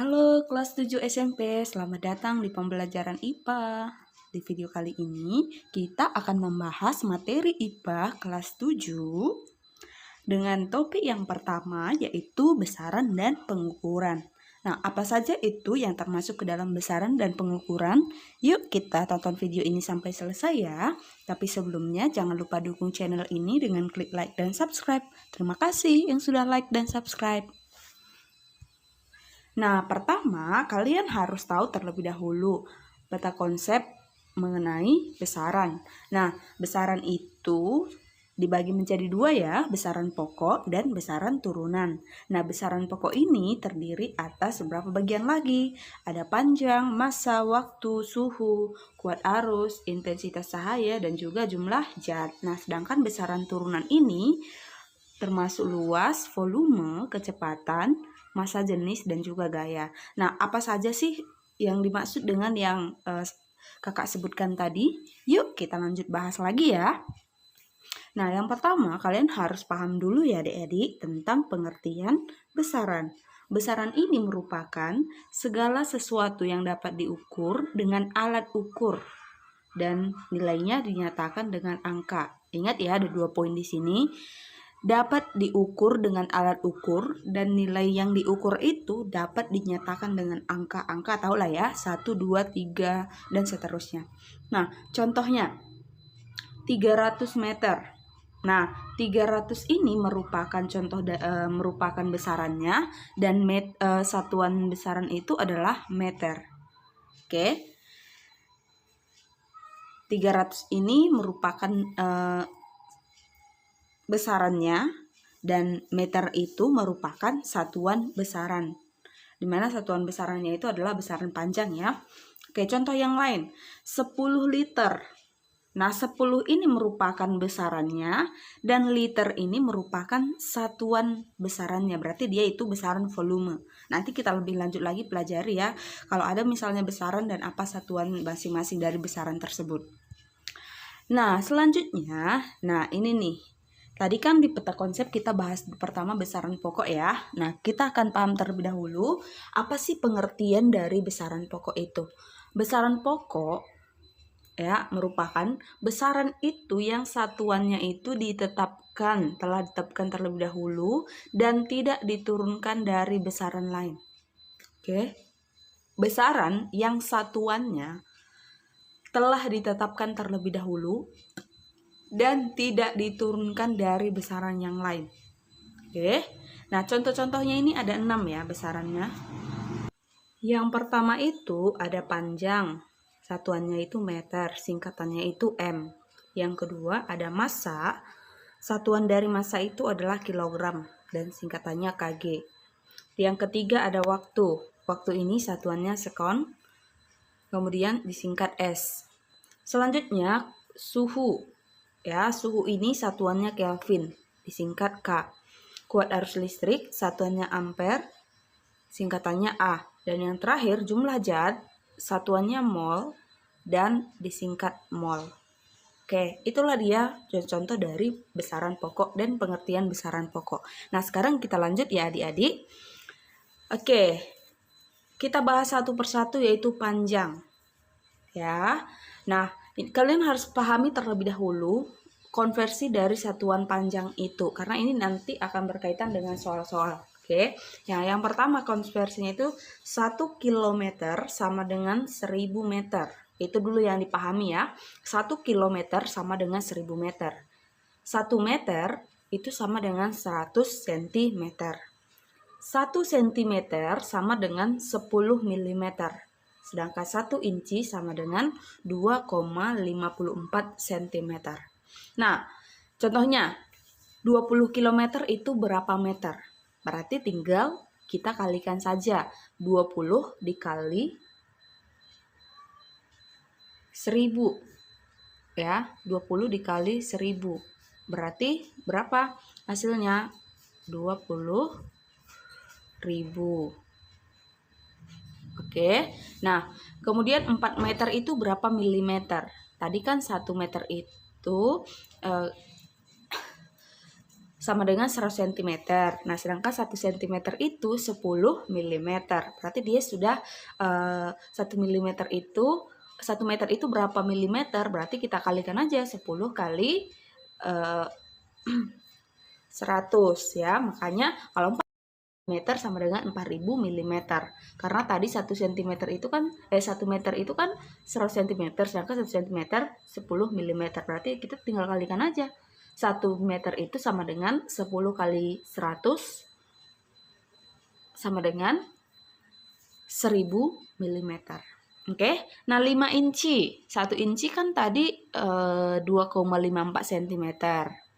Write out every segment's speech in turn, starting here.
Halo kelas 7 SMP, selamat datang di pembelajaran IPA. Di video kali ini, kita akan membahas materi IPA kelas 7 dengan topik yang pertama yaitu besaran dan pengukuran. Nah, apa saja itu yang termasuk ke dalam besaran dan pengukuran? Yuk kita tonton video ini sampai selesai ya. Tapi sebelumnya jangan lupa dukung channel ini dengan klik like dan subscribe. Terima kasih yang sudah like dan subscribe. Nah, pertama kalian harus tahu terlebih dahulu peta konsep mengenai besaran. Nah, besaran itu dibagi menjadi dua ya, besaran pokok dan besaran turunan. Nah, besaran pokok ini terdiri atas beberapa bagian lagi. Ada panjang, massa, waktu, suhu, kuat arus, intensitas cahaya, dan juga jumlah zat. Nah, sedangkan besaran turunan ini termasuk luas, volume, kecepatan, massa jenis, dan juga gaya. Nah, apa saja sih yang dimaksud dengan yang kakak sebutkan tadi? Yuk kita lanjut bahas lagi ya. Nah, yang pertama kalian harus paham dulu ya adik-adik tentang pengertian besaran. Besaran ini merupakan segala sesuatu yang dapat diukur dengan alat ukur dan nilainya dinyatakan dengan angka. Ingat ya, ada 2 poin di sini. Dapat diukur dengan alat ukur dan nilai yang diukur itu dapat dinyatakan dengan angka-angka, tahu lah ya, 1, 2, 3 dan seterusnya. Nah, contohnya 300 meter. Nah, 300 ini merupakan merupakan besarannya dan satuan besaran itu adalah meter. Oke. 300 ini merupakan besarannya dan meter itu merupakan satuan besaran. Di mana satuan besarannya itu adalah besaran panjang ya. Oke, contoh yang lain. 10 liter. Nah, 10 ini merupakan besarannya dan liter ini merupakan satuan besarannya. Berarti dia itu besaran volume. Nanti kita lebih lanjut lagi pelajari ya. Kalau ada misalnya besaran dan apa satuan masing-masing dari besaran tersebut. Nah, selanjutnya, nah ini nih. Tadi kan di peta konsep kita bahas pertama besaran pokok ya. Nah, kita akan paham terlebih dahulu apa sih pengertian dari besaran pokok itu. Besaran pokok ya merupakan besaran itu yang satuannya itu telah ditetapkan terlebih dahulu dan tidak diturunkan dari besaran lain. Oke. Besaran yang satuannya telah ditetapkan terlebih dahulu dan tidak diturunkan dari besaran yang lain. Oke. Nah, contoh-contohnya ini ada 6 ya besarannya. Yang pertama itu ada panjang. Satuannya itu meter, singkatannya itu M. Yang kedua ada massa. Satuan dari massa itu adalah kilogram dan singkatannya kg. Yang ketiga ada waktu. Waktu ini satuannya sekon. Kemudian disingkat S. Selanjutnya suhu. Ya, suhu ini satuannya Kelvin, disingkat K. Kuat arus listrik, satuannya ampere, singkatannya A. Dan yang terakhir jumlah zat, satuannya mol dan disingkat mol. Oke, itulah dia contoh dari besaran pokok dan pengertian besaran pokok. Nah, sekarang kita lanjut ya adik-adik. Oke, kita bahas satu persatu yaitu panjang. Ya, nah kalian harus pahami terlebih dahulu konversi dari satuan panjang itu karena ini nanti akan berkaitan dengan soal-soal. Oke. Ya, yang pertama konversinya itu 1 km sama dengan 1000 meter. Itu dulu yang dipahami ya. 1 km sama dengan 1000 meter. 1 meter itu sama dengan 100 cm. 1 cm sama dengan 10 mm. Sedangkan 1 inci sama dengan 2,54 cm. Nah, contohnya 20 km itu berapa meter? Berarti tinggal kita kalikan saja. 20 dikali 1000. Ya, 20 dikali 1000. Berarti berapa hasilnya? 20.000. Oke, nah kemudian 4 meter itu berapa milimeter? Tadi kan 1 meter itu sama dengan 100 cm. Nah, sedangkan 1 cm itu 10 mm. Berarti dia sudah 1 mm itu 1 meter itu berapa milimeter? Berarti kita kalikan aja 10 kali 100 ya. Makanya kalau 4 meter sama dengan 4000 mm. Karena tadi 1 cm itu kan 1 meter itu kan 100 cm, sedangkan 1 cm 10 mm. Berarti kita tinggal kalikan aja. 1 meter itu sama dengan 10 kali 100 sama dengan 1000 mm. Oke, nah 5 inci. 1 inci kan tadi 2,54 cm.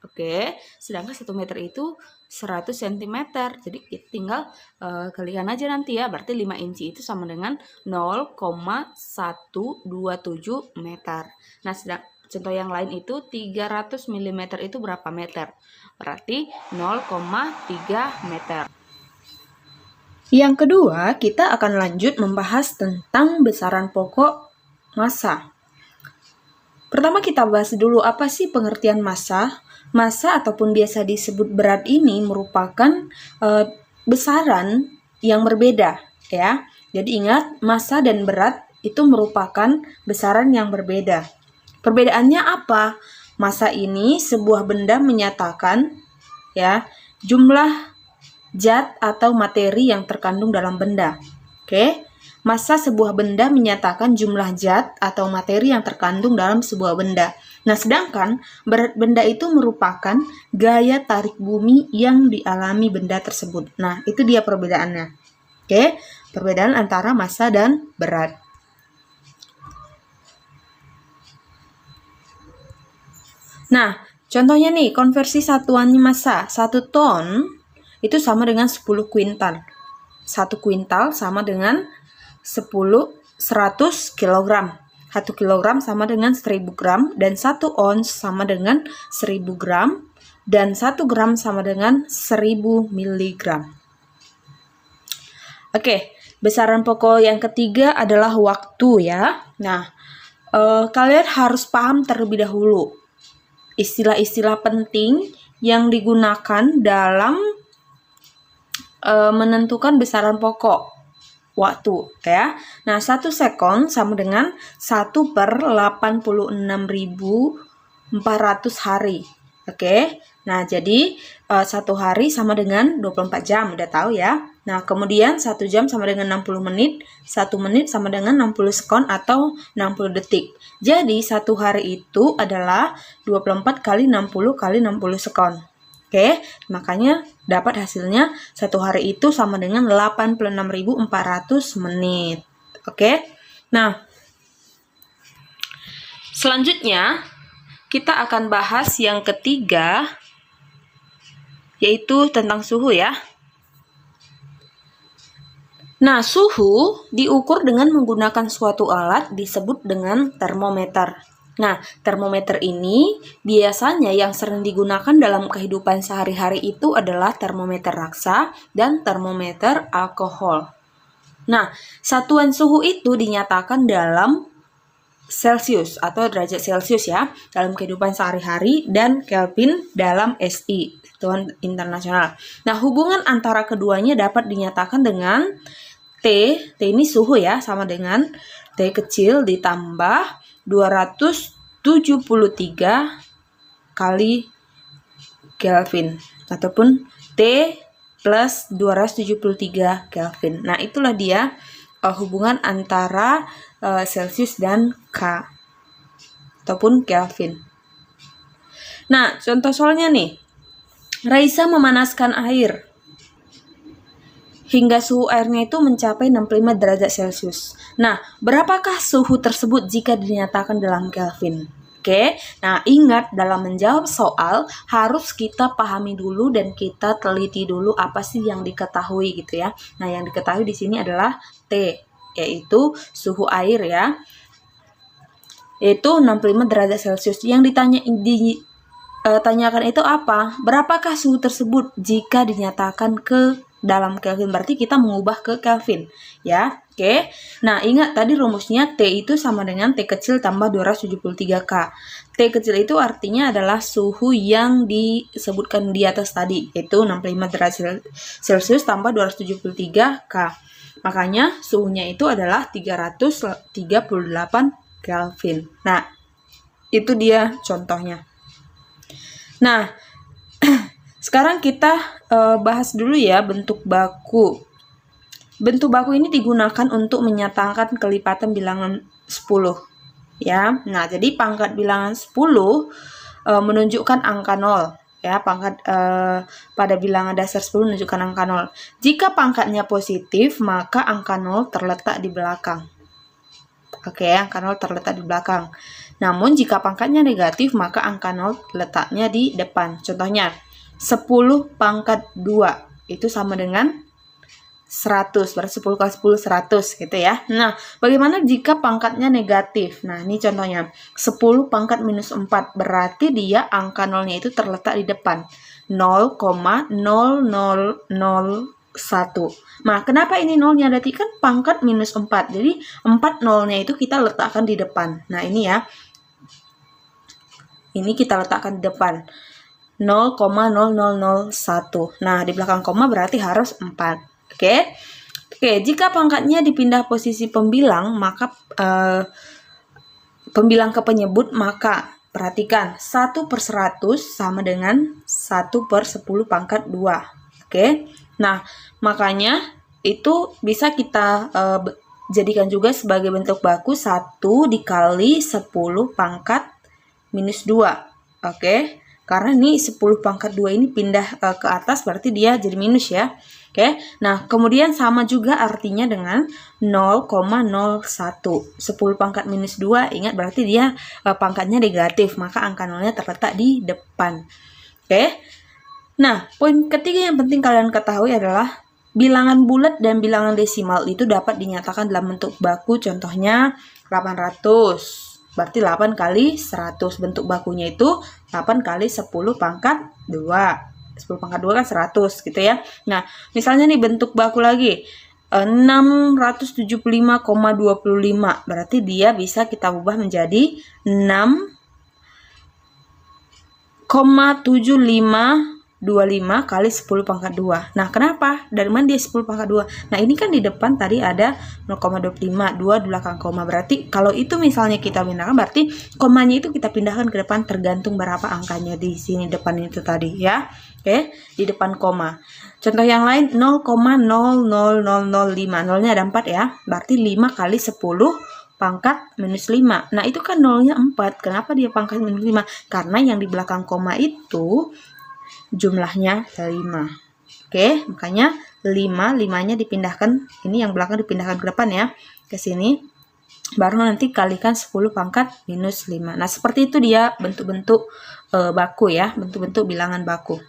Oke, sedangkan 1 meter itu 100 cm. Jadi kita tinggal kalikan aja nanti ya. Berarti 5 inci itu sama dengan 0,127 meter. Nah, contoh yang lain itu 300 mm itu berapa meter? Berarti 0,3 meter. Yang kedua, kita akan lanjut membahas tentang besaran pokok massa. Pertama kita bahas dulu apa sih pengertian massa. Massa ataupun biasa disebut berat ini merupakan besaran yang berbeda ya. Jadi ingat, massa dan berat itu merupakan besaran yang berbeda. Perbedaannya apa? Massa ini sebuah benda menyatakan ya jumlah zat atau materi yang terkandung dalam benda. Oke. Massa sebuah benda menyatakan jumlah zat atau materi yang terkandung dalam sebuah benda. Nah, sedangkan berat benda itu merupakan gaya tarik bumi yang dialami benda tersebut. Nah, itu dia perbedaannya. Oke, perbedaan antara massa dan berat. Nah, contohnya nih, konversi satuannya massa. 1 ton itu sama dengan 10 kuintal. 1 kuintal sama dengan 100 kg. 1 kg sama dengan 1000 gram. Dan 1 ons sama dengan 1000 gram. Dan 1 gram sama dengan 1000 mg. Oke, besaran pokok yang ketiga adalah waktu ya. Nah, kalian harus paham terlebih dahulu istilah-istilah penting yang digunakan dalam menentukan besaran pokok waktu ya. Nah, 1 sekon sama dengan 1/86.400 hari. Oke. Nah, jadi 1 hari sama dengan 24 jam, udah tahu ya. Nah, kemudian 1 jam sama dengan 60 menit, 1 menit sama dengan 60 sekon atau 60 detik. Jadi 1 hari itu adalah 24 kali 60 kali 60 sekon. Oke, makanya dapat hasilnya 1 hari itu sama dengan 86.400 menit. Oke, nah selanjutnya kita akan bahas yang ketiga, yaitu tentang suhu ya. Nah, suhu diukur dengan menggunakan suatu alat disebut dengan termometer. Nah, termometer ini biasanya yang sering digunakan dalam kehidupan sehari-hari itu adalah termometer raksa dan termometer alkohol. Nah, satuan suhu itu dinyatakan dalam Celsius atau derajat Celsius ya, dalam kehidupan sehari-hari, dan Kelvin dalam SI, satuan internasional. Nah, hubungan antara keduanya dapat dinyatakan dengan T ini suhu ya, sama dengan T kecil ditambah 273 kali Kelvin ataupun T plus 273 Kelvin. Nah, itulah dia hubungan antara Celsius dan K ataupun Kelvin. Nah, contoh soalnya nih. Raisa memanaskan air hingga suhu airnya itu mencapai 65 derajat Celcius. Nah, berapakah suhu tersebut jika dinyatakan dalam Kelvin? Oke, nah ingat dalam menjawab soal harus kita pahami dulu dan kita teliti dulu apa sih yang diketahui gitu ya. Nah, yang diketahui di sini adalah T, yaitu suhu air ya, yaitu 65 derajat Celcius. Yang ditanyakan itu apa? Berapakah suhu tersebut jika dinyatakan ke dalam Kelvin, berarti kita mengubah ke Kelvin ya. Oke. Nah, ingat tadi rumusnya T itu sama dengan T kecil tambah 273K. T kecil itu artinya adalah suhu yang disebutkan di atas tadi, yaitu 65 derajat Celcius tambah 273K. Makanya suhunya itu adalah 338 Kelvin. Nah, itu dia contohnya. Nah, sekarang kita bahas dulu ya bentuk baku. Bentuk baku ini digunakan untuk menyatakan kelipatan bilangan 10. Ya, nah jadi pangkat bilangan 10 menunjukkan angka 0. Ya, pangkat pada bilangan dasar 10 menunjukkan angka 0. Jika pangkatnya positif, maka angka 0 terletak di belakang. Oke, angka 0 terletak di belakang. Namun jika pangkatnya negatif, maka angka 0 letaknya di depan. Contohnya, 10 pangkat 2 itu sama dengan 100, berarti 10 kali 10 100 gitu ya. Nah, bagaimana jika pangkatnya negatif? Nah, ini contohnya 10 pangkat minus 4, berarti dia angka 0-nya itu terletak di depan 0,0001. Nah, kenapa ini 0-nya? Berarti kan pangkat minus 4, jadi 4 0-nya itu kita letakkan di depan. Nah, ini ya, ini kita letakkan di depan 0,0001. Nah, di belakang koma berarti harus 4. Oke, jika pangkatnya dipindah posisi pembilang, maka pembilang ke penyebut, maka perhatikan 1/100 sama dengan 1/10 pangkat 2. Oke, nah makanya itu bisa kita jadikan juga sebagai bentuk baku 1 dikali 10 pangkat minus 2. Oke, karena ini 10 pangkat 2 ini pindah ke atas, berarti dia jadi minus ya. Oke, nah kemudian sama juga artinya dengan 0,01. 10 pangkat minus 2, ingat berarti dia pangkatnya negatif, maka angka 0-nya terletak di depan. Oke, nah poin ketiga yang penting kalian ketahui adalah bilangan bulat dan bilangan desimal itu dapat dinyatakan dalam bentuk baku. Contohnya 800, berarti 8 kali 100. Bentuk bakunya itu 8 kali 10 pangkat 2. 10 pangkat 2 kan 100 gitu ya. Nah, misalnya nih bentuk baku lagi 675,25, berarti dia bisa kita ubah menjadi 6,7525 kali 10 pangkat 2. Nah, kenapa? Dari mana dia 10 pangkat 2? Nah, ini kan di depan tadi ada 0,25, 2 di belakang koma. Berarti kalau itu misalnya kita pindahkan, berarti komanya itu kita pindahkan ke depan tergantung berapa angkanya di sini depan itu tadi ya. Oke, di depan koma. Contoh yang lain 0,00005. Nolnya ada 4 ya. Berarti 5 kali 10 pangkat minus 5. Nah, itu kan nolnya 4. Kenapa dia pangkat minus 5? Karena yang di belakang koma itu jumlahnya 5. Oke, makanya 5-nya dipindahkan, ini yang belakang dipindahkan ke depan ya, ke sini. Baru nanti kalikan 10 pangkat minus 5. Nah, seperti itu dia bentuk-bentuk baku ya, bentuk-bentuk bilangan baku.